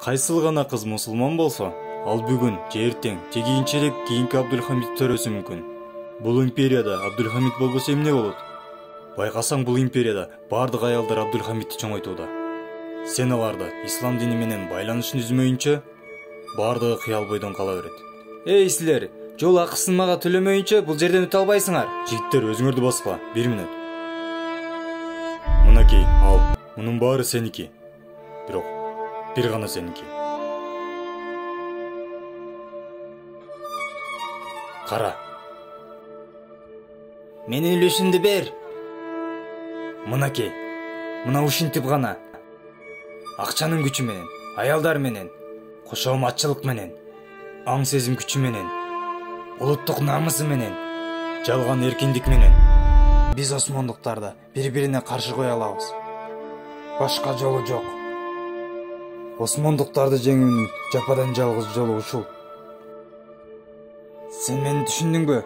Кайсыл гана кыз мусулман болсо, ал бүгүн же эртең же кийинчерээк кийинки Абдулхамид төрөсү мүмкүн. Бул империяда Абдулхамид болбосо эмне болот? Байкасаң, бул империяда бардык аялдар Абдулхамидти чоңойтууда. Сен аларды ислам дини менен байланышын үзмөйүнчө, бардыгы кыял бойдон кала берет. Эй силер, жол акысын мага төлөмөйүнчө бул жерден өтө албайсыңар. Жигиттер, өзүңөрдү баскыла, 1 мүнөт. Мынакей, ал, мунун баары сеники. Бирок бир гана сеники. Кара. Менин үлүшүмдү бер. Мынакей, мына ушинтип гана. Акчанын күчү менен, аялдар менен, кошоматчылык менен, аң сезим күчү менен, улуттук намысы менен, жалган эркиндик менен биз осмондуктарды бири-бирине каршы кое алабыз. Башка жолу жок. Осмондуктарды жеңүүнүн жападан жалгыз жолу ушул. Сен мени түшүндүңбү?